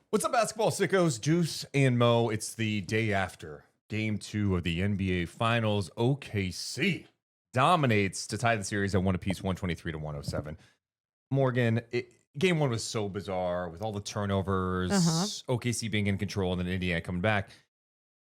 What's up, basketball sickos? Deuce and Mo. It's the day after Game 2 of the NBA Finals. OKC dominates to tie the series at one apiece, 123-107. Morgan, Game 1 was so bizarre with all the turnovers, OKC being in control, and then Indiana coming back.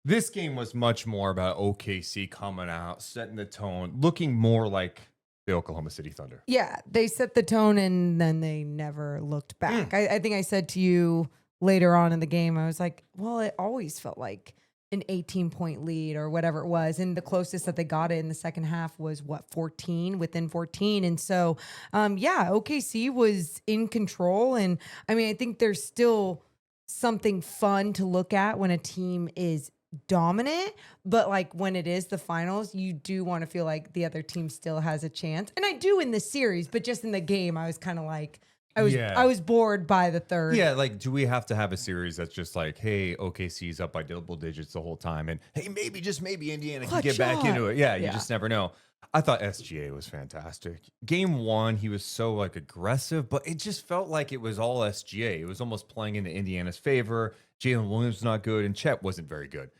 This game was much more about OKC coming out, setting the tone, looking more like the Oklahoma City Thunder. Yeah, they set the tone, and then they never looked back. I think I said to you later on in the game, I was like, well, it always felt like an 18-point lead or whatever it was. And the closest that they got it in the second half was, 14, within 14. And so, OKC was in control. And, I mean, I think there's still something fun to look at when a team is dominant. But, like, when it is the finals, you do want to feel like the other team still has a chance. And I do in the series, but just in the game, I was kind of like, I was bored by the third. Yeah, like, do we have to have a series that's just like, hey, OKC's up by double digits the whole time, and hey, maybe, just maybe Indiana can get back into it. Yeah, you just never know. I thought SGA was fantastic. Game 1, he was so like aggressive, but it just felt like it was all SGA. It was almost playing into Indiana's favor. Jalen Williams was not good, and Chet wasn't very good.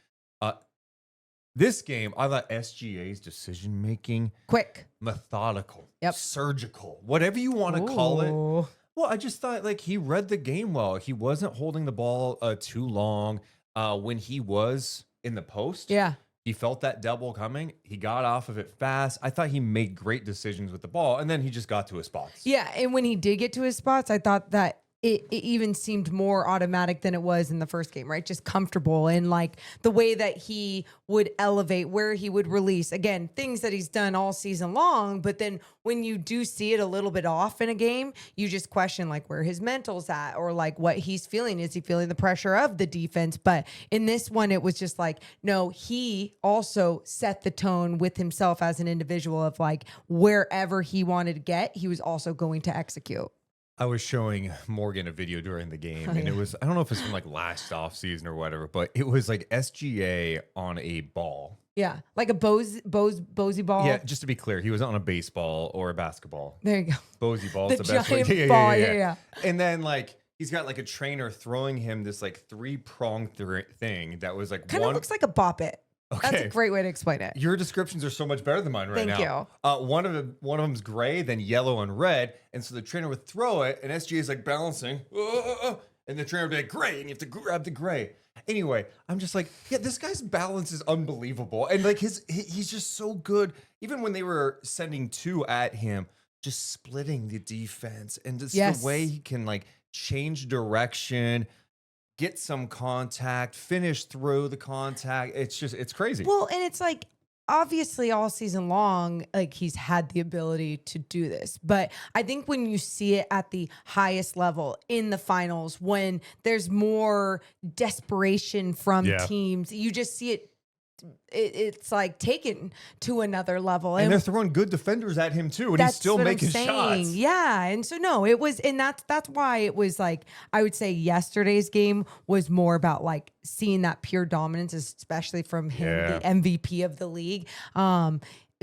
This game, I thought SGA's decision making, quick, methodical, surgical, whatever you want to call it. Well, I just thought, like, he read the game well. He wasn't holding the ball too long. When he was in the post, he felt that double coming. He got off of it fast. I thought he made great decisions with the ball, and then he just got to his spots. Yeah, and when he did get to his spots, I thought that it even seemed more automatic than it was in the first game, right? Just comfortable, and like the way that he would elevate, where he would release. Again, things that he's done all season long, but then when you do see it a little bit off in a game, you just question like where his mental's at, or like what he's feeling. Is he feeling the pressure of the defense? But in this one, it was just like, no, he also set the tone with himself as an individual of like wherever he wanted to get, he was also going to execute. I was showing Morgan a video during the game, and it was, I don't know if it's from like last offseason or whatever, but it was like SGA on a ball. Yeah, like a Bosey ball. Yeah, just to be clear, he was on a baseball or a basketball. There you go. Bosey ball is the best way. Yeah. And then like he's got like a trainer throwing him this like 3-pronged thing that was like kind of looks like a bop it. Okay. That's a great way to explain it. Your descriptions are so much better than mine right now. Thank you. One of them's gray, then yellow and red, and so the trainer would throw it, and SGA is like balancing, and the trainer would be like, gray, and you have to grab the gray. Anyway, I'm just like, yeah, this guy's balance is unbelievable, and like he's just so good. Even when they were sending 2 at him, just splitting the defense, and just the way he can like change direction, get some contact, finish through the contact. It's crazy. Well, and it's like, obviously all season long, like he's had the ability to do this. But I think when you see it at the highest level in the finals, when there's more desperation from teams, you just see it's like taken to another level. And they're throwing good defenders at him too, and he's still making shots. Yeah. And so no, it was, and that's why it was like, I would say yesterday's game was more about like seeing that pure dominance, especially from him, the MVP of the league.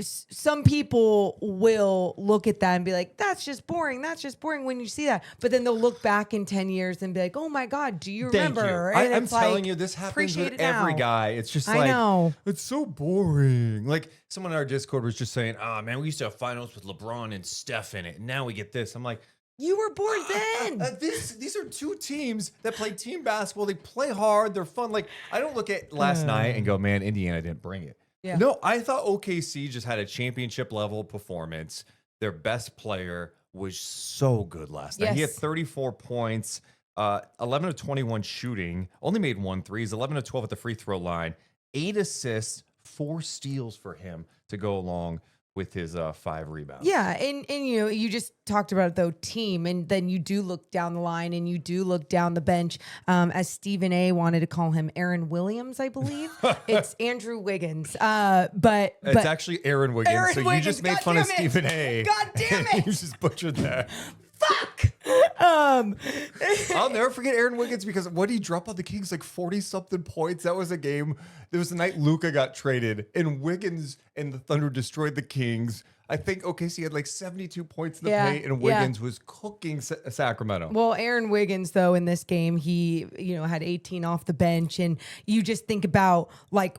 Some people will look at that and be like, that's just boring. That's just boring when you see that. But then they'll look back in 10 years and be like, oh my God, do you remember? Thank you. I'm telling you, this happens with every guy. It's just like, it's so boring. Like someone in our Discord was just saying, oh man, we used to have finals with LeBron and Steph in it. And now we get this. I'm like, you were bored then. These are 2 teams that play team basketball. They play hard. They're fun. Like I don't look at last night and go, man, Indiana didn't bring it. Yeah. No, I thought OKC just had a championship level performance. Their best player was so good last night. He had 34 points, 11 of 21 shooting, only made 1 3. He's 11 of 12 at the free throw line, 8 assists, 4 steals for him to go along with his 5 rebounds. Yeah, and you know, you just talked about though team, and then you do look down the line and you do look down the bench. As Stephen A wanted to call him Aaron Williams, I believe. It's Andrew Wiggins. But it's actually Aaron Wiggins. Aaron so Wiggins, you just made fun of Stephen A. God damn it. You just butchered that. Fuck. I'll never forget Aaron Wiggins because what he dropped on the Kings, like 40-something points. That was a game. There was the night Luka got traded, and Wiggins and the Thunder destroyed the Kings. I think OKC had like 72 points in the paint, and Wiggins was cooking Sacramento. Well, Aaron Wiggins, though, in this game, he had 18 off the bench, and you just think about like,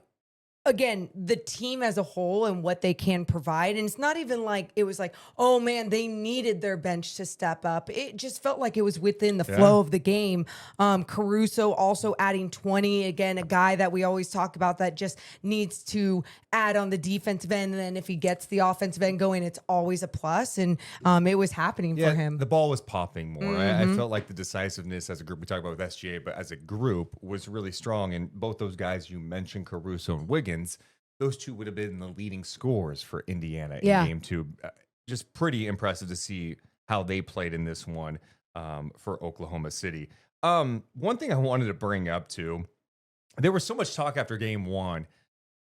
again, the team as a whole and what they can provide. And it's not even like it was like, oh man, they needed their bench to step up. It just felt like it was within the flow of the game. Caruso also adding 20. Again, a guy that we always talk about that just needs to add on the defensive end. And then if he gets the offensive end going, it's always a plus. And it was happening for him. The ball was popping more. I felt like the decisiveness as a group, we talk about with SGA, but as a group was really strong. And both those guys you mentioned, Caruso and Wiggins, those two would have been the leading scorers for Indiana in game 2. Just pretty impressive to see how they played in this one for Oklahoma City. One thing I wanted to bring up too, there was so much talk after game 1,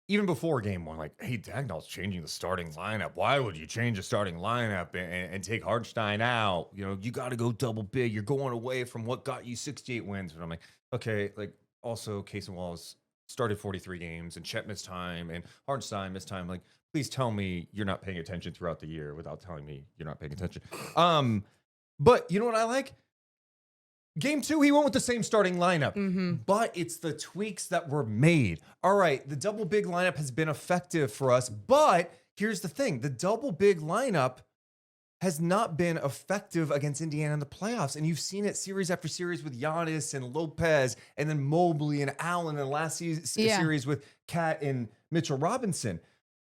even before game 1, like, hey, Dagnall's changing the starting lineup. Why would you change the starting lineup and take Hartenstein out? You got to go double big. You're going away from what got you 68 wins. But I'm like, okay, like also Casey Wallace started 43 games and Chet missed time and Hartenstein missed time. Like, please tell me you're not paying attention throughout the year without telling me you're not paying attention. But you know what I like? Game 2, he went with the same starting lineup, but it's the tweaks that were made. All right, the double big lineup has been effective for us, but here's the thing. The double big lineup has not been effective against Indiana in the playoffs. And you've seen it series after series with Giannis and Lopez and then Mobley and Allen and last series with Kat and Mitchell Robinson.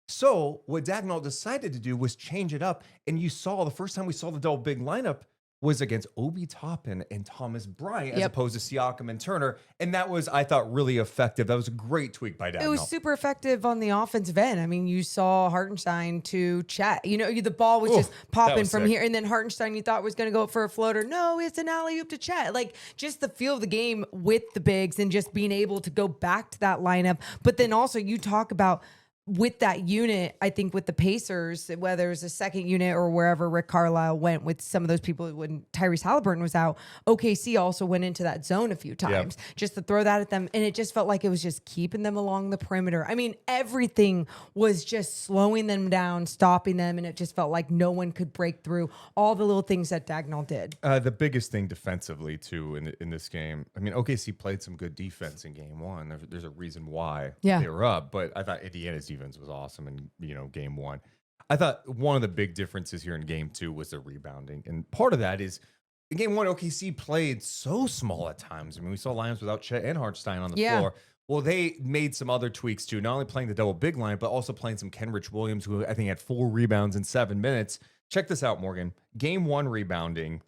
So what Dagnall decided to do was change it up. And you saw the first time we saw the double big lineup was against Obi Toppin and Thomas Bryant as opposed to Siakam and Turner. And that was, I thought, really effective. That was a great tweak by Dagnall. It was super effective on the offensive end. I mean, you saw Hartenstein to Chet. The ball was just popping from here. And then Hartenstein, you thought was going to go for a floater. No, it's an alley-oop to Chet. Like, just the feel of the game with the bigs and just being able to go back to that lineup. But then also you talk about with that unit, I think with the Pacers, whether it's a second unit or wherever Rick Carlisle went with some of those people when Tyrese Haliburton was out, OKC also went into that zone a few times just to throw that at them. And it just felt like it was just keeping them along the perimeter. I mean, everything was just slowing them down, stopping them. And it just felt like no one could break through all the little things that Dagnall did. The biggest thing defensively too in this game, I mean, OKC played some good defense in game 1. There's a reason why they were up, but I thought Indiana's defense was awesome in game 1. I thought one of the big differences here in game 2 was the rebounding, and part of that is in game 1 OKC played so small at times. I mean, we saw lineups without Chet and Hartenstein on the floor. Well, they made some other tweaks too, not only playing the double big line, but also playing some Kenrich Williams, who I think had 4 rebounds in 7 minutes. Check this out, Morgan. Game 1 rebounding,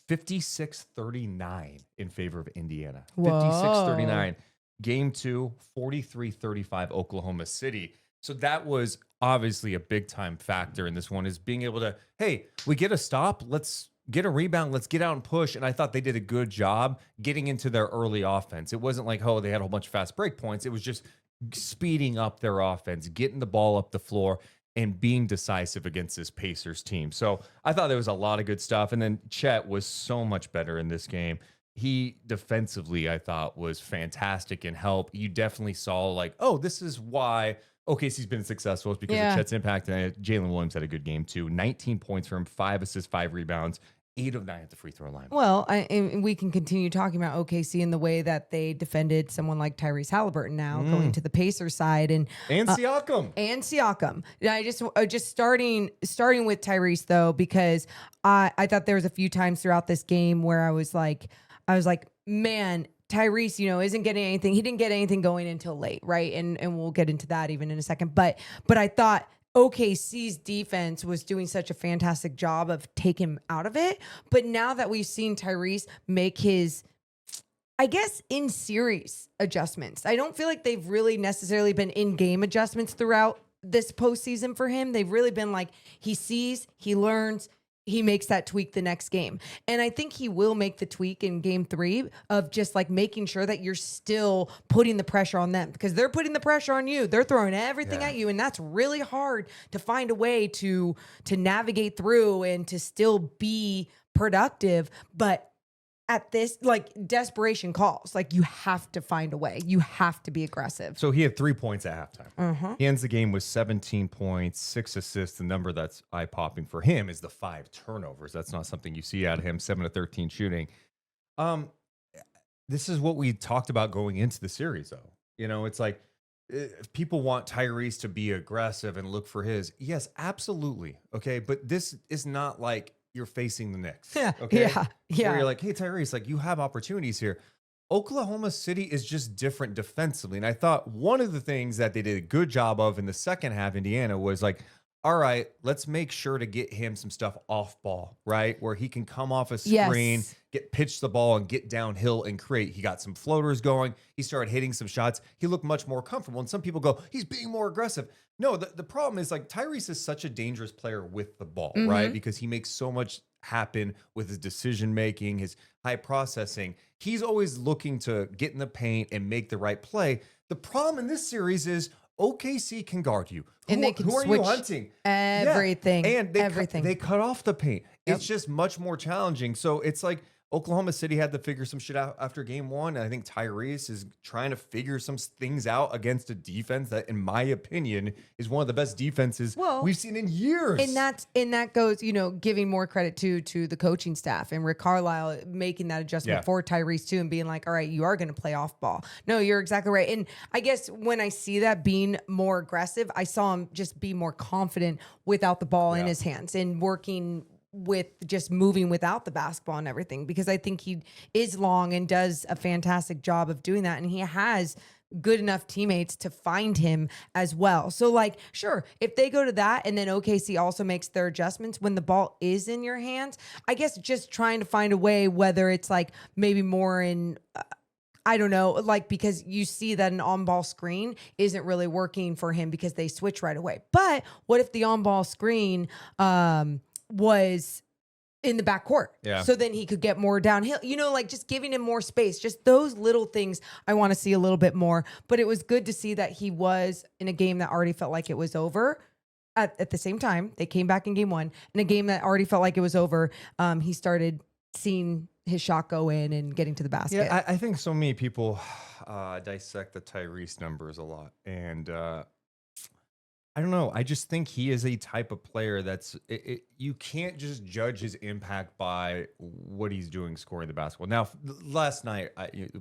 56-39 in favor of Indiana. 56-39. Game 2, 43-35 Oklahoma City. So that was obviously a big time factor in this one, is being able to, hey, we get a stop, let's get a rebound, let's get out and push. And I thought they did a good job getting into their early offense. It wasn't like, oh, they had a whole bunch of fast break points. It was just speeding up their offense, getting the ball up the floor, and being decisive against this Pacers team. So I thought there was a lot of good stuff. And then Chet was so much better in this game. He defensively, I thought, was fantastic and help. You definitely saw like, oh, this is why OKC's been successful. It's because of Chet's impact. And Jalen Williams had a good game too. 19 points from him, 5 assists, 5 rebounds, 8 of 9 at the free throw line. Well, and we can continue talking about OKC in the way that they defended someone like Tyrese Haliburton now going to the Pacers side and Siakam. And Siakam. I just starting with Tyrese though, because I thought there was a few times throughout this game where I was like, man, Tyrese, isn't getting anything. He didn't get anything going until late, right? And we'll get into that even in a second. But I thought OKC's defense was doing such a fantastic job of taking him out of it. But now that we've seen Tyrese make his, I guess, in-series adjustments, I don't feel like they've really necessarily been in-game adjustments throughout this postseason for him. They've really been like, he sees, he learns, he makes that tweak the next game. And I think he will make the tweak in game 3 of just like making sure that you're still putting the pressure on them, because they're putting the pressure on you. They're throwing everything at you. And that's really hard to find a way to navigate through and to still be productive, but at this, like, desperation calls, like, you have to find a way. You have to be aggressive. So he had 3 points at halftime. He ends the game with 17 points, 6 assists. The number that's eye-popping for him is the 5 turnovers. That's not something you see out of him. 7 of 13 shooting. This is what we talked about going into the series, though. You know, it's like, if people want Tyrese to be aggressive and look for his. Yes, absolutely. Okay, but this is not like you're facing the Knicks. Okay? Where you're like, hey, Tyrese, like, you have opportunities here. Oklahoma City is just different defensively. And I thought one of the things that they did a good job of in the second half, Indiana, was like, all right, let's make sure to get him some stuff off ball, right? Where he can come off a screen, get pitched the ball and get downhill and create. He got some floaters going. He started hitting some shots. He looked much more comfortable. And some people go, he's being more aggressive. No, the problem is, like, Tyrese is such a dangerous player with the ball, right? Because he makes so much happen with his decision making, his high processing. He's always looking to get in the paint and make the right play. The problem in this series is OKC can guard you. And they can who are switch you hunting? everything. And everything. They cut off the paint. It's just much more challenging. So it's like Oklahoma City had to figure some shit out after game one. And I think Tyrese is trying to figure some things out against a defense that, in my opinion, is one of the best defenses we've seen in years. And that goes, you know, giving more credit to the coaching staff and Rick Carlisle making that adjustment for Tyrese too, and being like, all right, you are going to play off ball. No, you're exactly right. And I guess when I see that being more aggressive, I saw him just be more confident without the ball in his hands and working with just moving without the basketball and everything, because I think he is long and does a fantastic job of doing that. And he has good enough teammates to find him as well. So, like, sure, if they go to that and then OKC also makes their adjustments when the ball is in your hands, I guess just trying to find a way, whether it's like maybe more in, I don't know, like, because you see that an on-ball screen isn't really working for him because they switch right away. But what if the on-ball screen, was in the backcourt? So then he could get more downhill, you know, like just giving him more space, just those little things I want to see a little bit more. But it was good to see that he was in a game that already felt like it was over. At the same time, they came back in game one. In a game that already felt like it was over, he started seeing his shot go in and getting to the basket. Yeah, I think so many people dissect the Tyrese numbers a lot. And I don't know. I just think he is a type of player that's you can't just judge his impact by what he's doing scoring the basketball. Now, last night,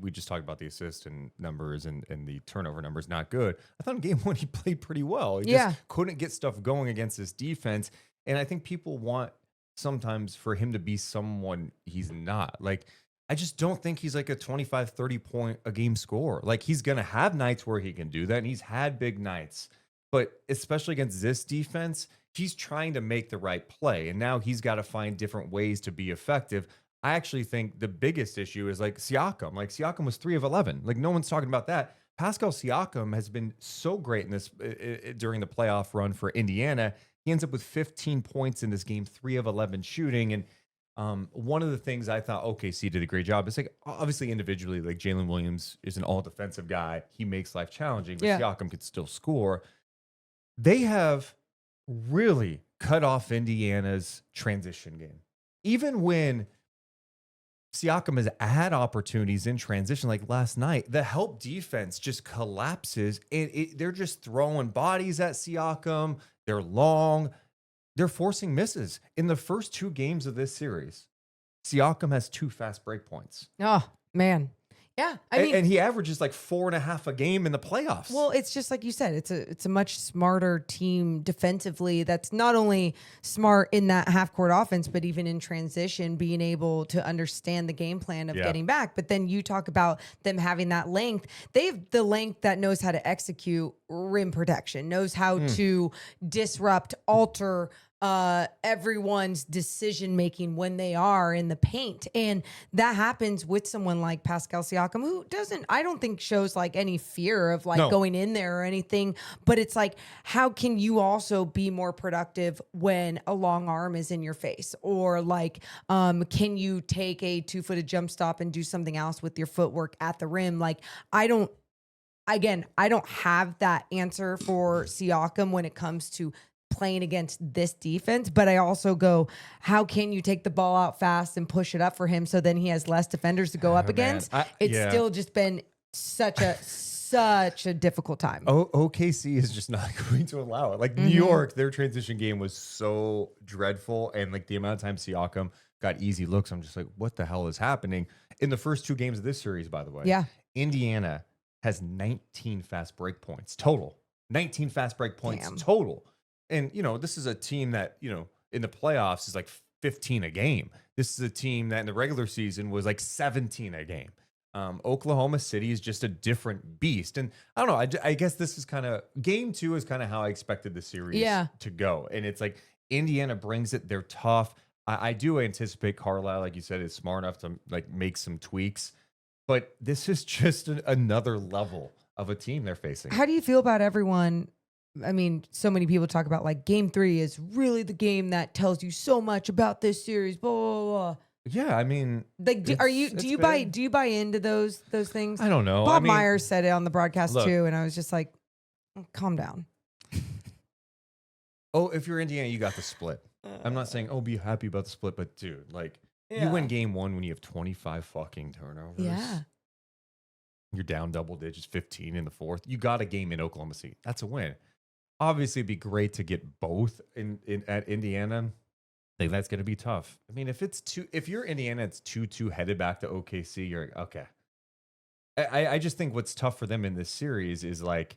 we just talked about the assist and numbers and the turnover numbers, not good. I thought in game one he played pretty well. He just couldn't get stuff going against this defense. And I think people want sometimes for him to be someone he's not. Like, I just don't think he's like a 25, 30 point a game scorer. Like, he's going to have nights where he can do that, and he's had big nights. But especially against this defense, he's trying to make the right play. And now he's got to find different ways to be effective. I actually think the biggest issue is like Siakam. Like, Siakam was 3 of 11. Like, no one's talking about that. Pascal Siakam has been so great in this during the playoff run for Indiana. He ends up with 15 points in this game, 3 of 11 shooting. And one of the things I thought OKC did a great job is, like, obviously individually, like, Jalen Williams is an all defensive guy. He makes life challenging, but Siakam could still score. They have really cut off Indiana's transition game. Even when Siakam has had opportunities in transition, like last night, the help defense just collapses, and they're just throwing bodies at Siakam. They're long. They're forcing misses. In the first 2 games of this series, Siakam has 2 fast break points. Oh, man. Yeah, I mean, and he averages like 4.5 a game in the playoffs. Well, it's just like you said, it's a much smarter team defensively. That's not only smart in that half court offense, but even in transition, being able to understand the game plan of getting back. But then you talk about them having that length. They have the length that knows how to execute rim protection, knows how to disrupt, alter everyone's decision making when they are in the paint. And that happens with someone like Pascal Siakam, who I don't think shows like any fear of like going in there or anything. But it's like, how can you also be more productive when a long arm is in your face? Or like, can you take a 2-footed jump stop and do something else with your footwork at the rim? Like, I don't have that answer for Siakam when it comes to playing against this defense. But I also go, how can you take the ball out fast and push it up for him so then he has less defenders to go up against? It's still just been such a difficult time. OKC is just not going to allow it. Like New York, their transition game was so dreadful, and like the amount of time Siakam got easy looks, I'm just like, what the hell is happening? In the first 2 games of this series, by the way, Indiana has 19 fast break points total. 19 fast break points total. And, you know, this is a team that, you know, in the playoffs is like 15 a game. This is a team that in the regular season was like 17 a game. Oklahoma City is just a different beast. And I don't know, I guess this is kind of, game 2 is kind of how I expected the series to go. And it's like Indiana brings it. They're tough. I do anticipate Carlisle, like you said, is smart enough to like make some tweaks. But this is just another level of a team they're facing. How do you feel about everyone? I mean, so many people talk about like game 3 is really the game that tells you so much about this series, blah, blah, blah. Yeah, I mean, like, do you buy into those things? I don't know. Bob Myers said it on the broadcast too, and I was just like, calm down. Oh, if you're Indiana, you got the split. I'm not saying, be happy about the split, but dude, like, you win game 1 when you have 25 fucking turnovers. Yeah. You're down double digits, 15 in the 4th. You got a game in Oklahoma City. That's a win. Obviously, it'd be great to get both at Indiana. I think that's going to be tough. I mean, if you're Indiana, it's 2-2 headed back to OKC. You're like, okay. I just think what's tough for them in this series is like,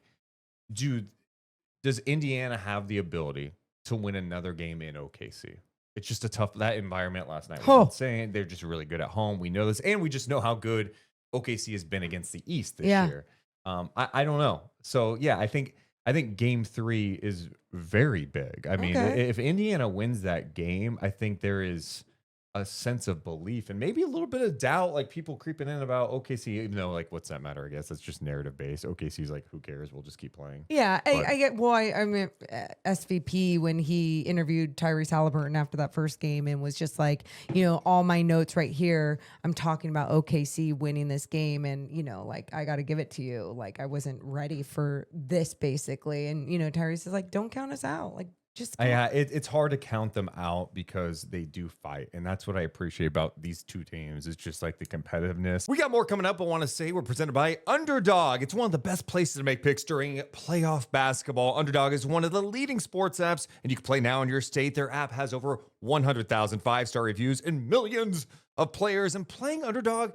does Indiana have the ability to win another game in OKC? It's just that environment last night was insane. They're just really good at home. We know this, and we just know how good OKC has been against the East this year. I don't know. So yeah, I think game 3 is very big. I mean, if Indiana wins that game, I think there is a sense of belief and maybe a little bit of doubt, like people creeping in about OKC, even though like, what's that matter? I guess that's just narrative based. OKC's like, who cares? We'll just keep playing. Yeah. I get, I mean, SVP, when he interviewed Tyrese Haliburton after that first game and was just like, you know, all my notes right here, I'm talking about OKC winning this game. And, you know, like, I got to give it to you. Like, I wasn't ready for this basically. And, you know, Tyrese is like, don't count us out. Like, it's hard to count them out because they do fight. And that's what I appreciate about these two teams. It's just like the competitiveness. We got more coming up. I want to say we're presented by Underdog. It's one of the best places to make picks during playoff basketball. Underdog is one of the leading sports apps, and you can play now in your state. Their app has over 100,000 5-star reviews and millions of players. And playing Underdog,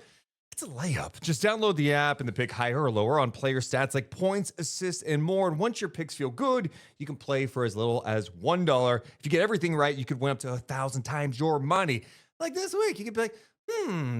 it's a layup. Just download the app and then pick higher or lower on player stats like points, assists, and more. And once your picks feel good, you can play for as little as $1. If you get everything right, you could win up to 1,000 times your money. Like this week, you could be like,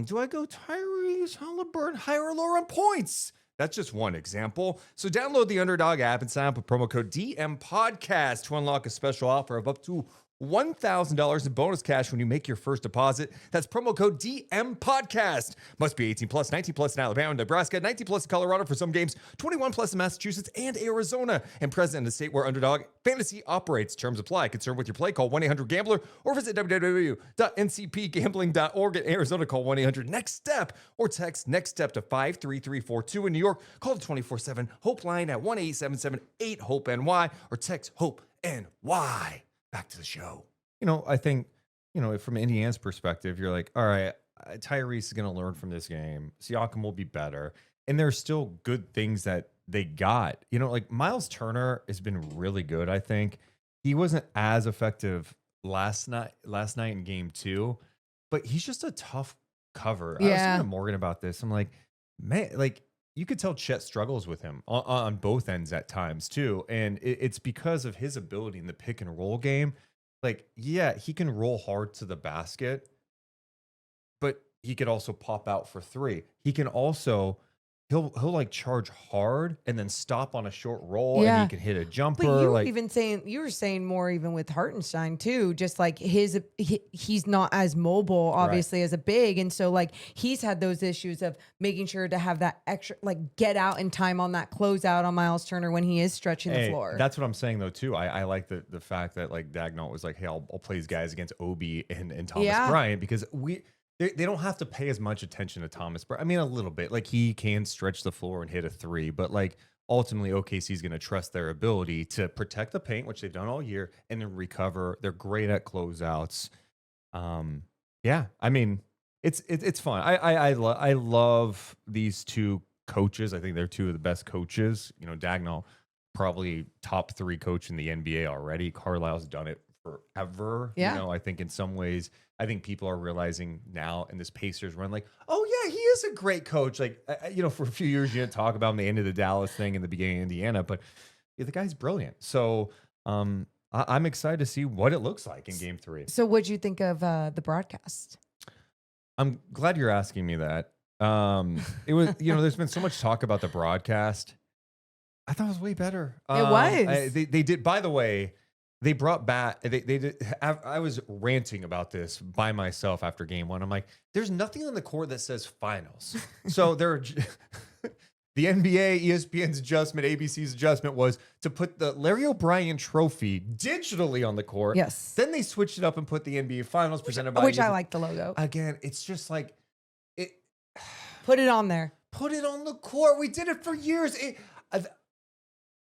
do I go Tyrese Haliburton higher or lower on points? That's just one example. So download the Underdog app and sign up with promo code DMPodcast to unlock a special offer of up to $1,000 in bonus cash when you make your first deposit. That's promo code DMPodcast. Must be 18 plus, 19 plus in Alabama and Nebraska, 19 plus in Colorado for some games, 21 plus in Massachusetts and Arizona, and present in the state where Underdog Fantasy operates. Terms apply. Concerned with your play, call 1-800-GAMBLER or visit www.ncpgambling.org. In Arizona, call 1-800-NEXT-STEP or text NEXT STEP to 53342. In New York, call the 24/7 HOPE line at 1-877-8-HOPE-NY or text HOPE-NY. Back to the show. You know, I think, you know, from Indiana's perspective, you're like, all right, Tyrese is going to learn from this game. Siakam will be better. And there's still good things that they got. You know, like Miles Turner has been really good, I think. He wasn't as effective last night in game 2, but he's just a tough cover. I was talking to Morgan about this. I'm like, man, like, you could tell Chet struggles with him on both ends at times too. And it's because of his ability in the pick and roll game. Like, yeah, he can roll hard to the basket, but he could also pop out for 3. He can also, he'll like charge hard and then stop on a short roll and he can hit a jumper. But you were you were saying more even with Hartenstein too, just like he's not as mobile, obviously, as a big. And so like he's had those issues of making sure to have that extra, like get out in time on that closeout on Miles Turner when he is stretching the floor. That's what I'm saying though too. I like the fact that like Dagnall was like, hey, I'll play these guys against Obi and Thomas Bryant because they don't have to pay as much attention to Thomas Bryant. I mean, a little bit. Like, he can stretch the floor and hit a 3, but like ultimately OKC is going to trust their ability to protect the paint, which they've done all year, and then recover. They're great at closeouts. Yeah, I mean, it's fun. I love these two coaches. I think they're two of the best coaches. You know, Dagnall, probably top 3 coach in the NBA already. Carlisle's done it forever. Yeah. You know, I think in some ways, I think people are realizing now in this Pacers run, like, oh yeah, he is a great coach. Like, you know, for a few years you didn't talk about him the end of the Dallas thing in the beginning of Indiana, but yeah, the guy's brilliant. So I'm excited to see what it looks like in Game 3. So what'd you think of the broadcast? I'm glad you're asking me that. It was, you know, there's been so much talk about the broadcast. I thought it was way better. It was. They did. By the way, they brought back. They did. I was ranting about this by myself after Game 1. I'm like, there's nothing on the court that says finals. So there. The NBA, ESPN's adjustment, ABC's adjustment was to put the Larry O'Brien trophy digitally on the court. Yes. Then they switched it up and put the NBA Finals presented by. Which I like the logo. Again, it's just like it. Put it on there. Put it on the court. We did it for years.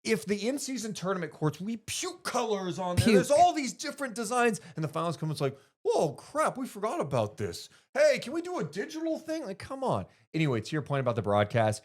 If the in-season tournament courts, we puke colors on there. Puke. There's all these different designs, and the finals come. It's like, whoa, crap, we forgot about this. Hey, can we do a digital thing? Like, come on. Anyway, to your point about the broadcast,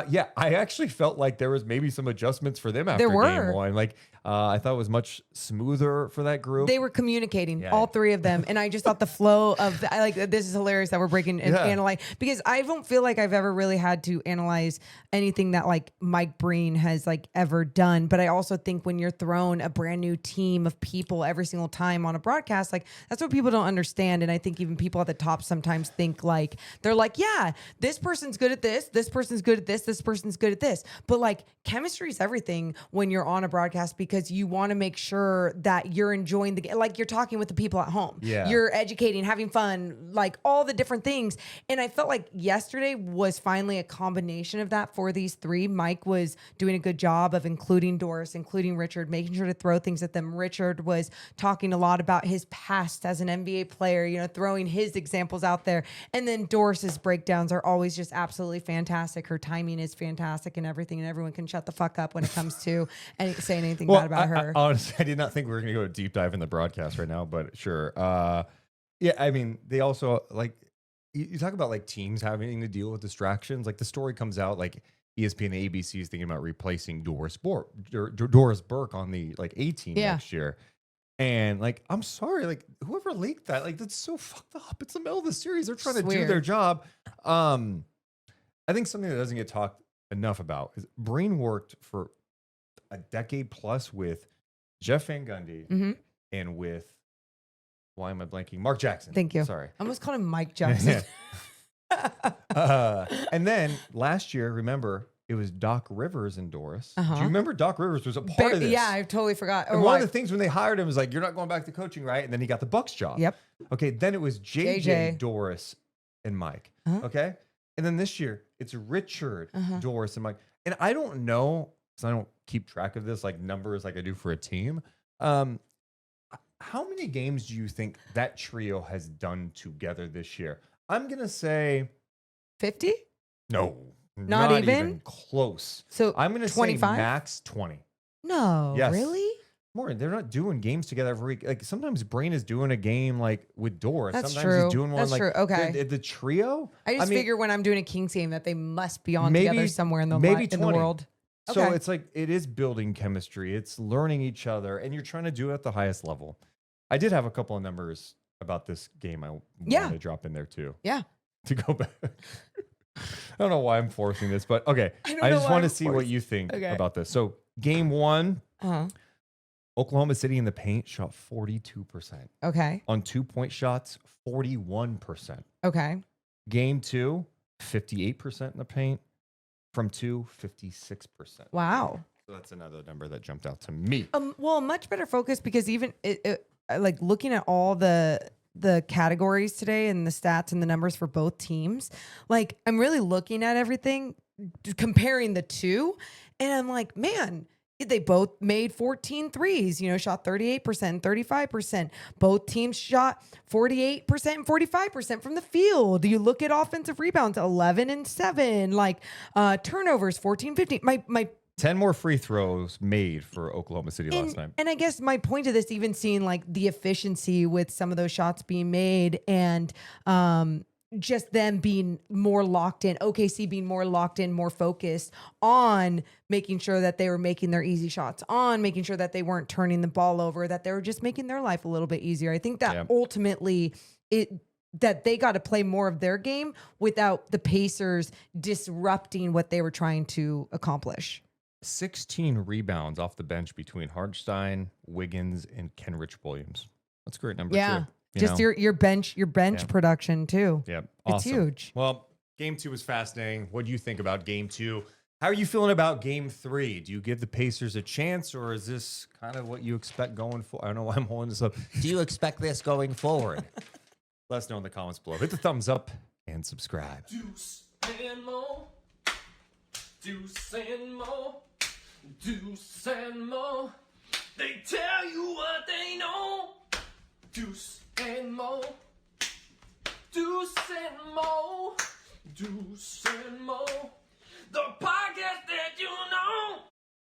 yeah, I actually felt like there was maybe some adjustments for them after Game 1. Like, I thought it was much smoother for that group. They were communicating, all 3 of them, and I just thought the flow of I like this is hilarious that we're breaking and analyze, because I don't feel like I've ever really had to analyze anything that like Mike Breen has like ever done. But I also think when you're thrown a brand new team of people every single time on a broadcast, like that's what people don't understand. And I think even people at the top sometimes think like they're like, yeah, this person's good at this person's good at this person's good at this. But like chemistry is everything when you're on a broadcast, because you want to make sure that you're enjoying the game. Like you're talking with the people at home. Yeah. You're educating, having fun, like all the different things. And I felt like yesterday was finally a combination of that for these 3. Mike was doing a good job of including Doris, including Richard, making sure to throw things at them. Richard was talking a lot about his past as an NBA player, you know, throwing his examples out there. And then Doris's breakdowns are always just absolutely fantastic. Her timing is fantastic and everything, and everyone can shut the fuck up when it comes to saying anything bad about her. Honestly, I did not think we were going to go a deep dive in the broadcast right now, but sure. Yeah, I mean, they also, like, you talk about, like, teams having to deal with distractions. Like, the story comes out, like, ESPN and ABC is thinking about replacing Doris Burke on the, like, A team next year. And, like, I'm sorry, like, whoever leaked that, like, that's so fucked up. It's the middle of the series. They're trying to do their job. I think something that doesn't get talked enough about is Breen worked for a decade plus with Jeff Van Gundy and with, why am I blanking? Mark Jackson. Thank you. Sorry. I almost called him Mike Jackson. And then last year, remember, it was Doc Rivers and Doris. Do you remember Doc Rivers was a part of this? Yeah, I totally forgot. And one of the things when they hired him was like, you're not going back to coaching, right? And then he got the Bucks job. Yep. Okay, then it was JJ. Doris, and Mike. Okay? And then this year, it's Richard, Doris, and Mike. And I don't know, because I don't keep track of this, like numbers like I do for a team. How many games do you think that trio has done together this year? I'm going to say 50? No. Not even close. So I'm going to say max 20. No, yes. Really? More, they're not doing games together every week. Like sometimes Brain is doing a game like with Doris. That's sometimes true. he's doing one That's like true. Okay. The trio. I mean, figure when I'm doing a Kings game that they must be on maybe, together somewhere in the world. So Okay. it's like it is building chemistry. It's learning each other, and you're trying to do it at the highest level. I did have a couple of numbers about this game I wanted to drop in there too. Yeah. To go back. I don't know why I'm forcing this, but okay. I just want to see what you think about this. So game 1, Oklahoma City in the paint shot 42%. Okay. On 2-point shots, 41%. Okay. Game 2, 58% in the paint. From 2, 56%. Wow. So that's another number that jumped out to me. Well, much better focus, because even like looking at all the categories today and the stats and the numbers for both teams, like I'm really looking at everything, comparing the two, and I'm like, man, they both made 14 threes, you know, shot 38%, 35%. Both teams shot 48% and 45% from the field. You look at offensive rebounds, 11 and 7, like turnovers, 14, 15. My 10 more free throws made for Oklahoma City last night. And I guess my point to this, even seeing like the efficiency with some of those shots being made and just them being more locked in, OKC being more locked in, more focused on making sure that they were making their easy shots, on making sure that they weren't turning the ball over, that they were just making their life a little bit easier. I think that ultimately that they got to play more of their game without the Pacers disrupting what they were trying to accomplish. 16 rebounds off the bench between Hartenstein, Wiggins, and Kenrich Williams. That's a great number too. Just your bench production too. Yeah, it's awesome. huge. Well, game 2 was fascinating. What do you think about game 2? How are you feeling about game 3? Do you give the Pacers a chance, or is this kind of what you expect going forward? I don't know why I'm holding this up. Do you expect this going forward? Let us know in the comments below. Hit the thumbs up and subscribe. Deuce and Mo. Deuce and Mo. Deuce and Mo. They tell you what they know. Deuce and Mo. Deuce and Mo. Deuce and Mo. The podcast that you know.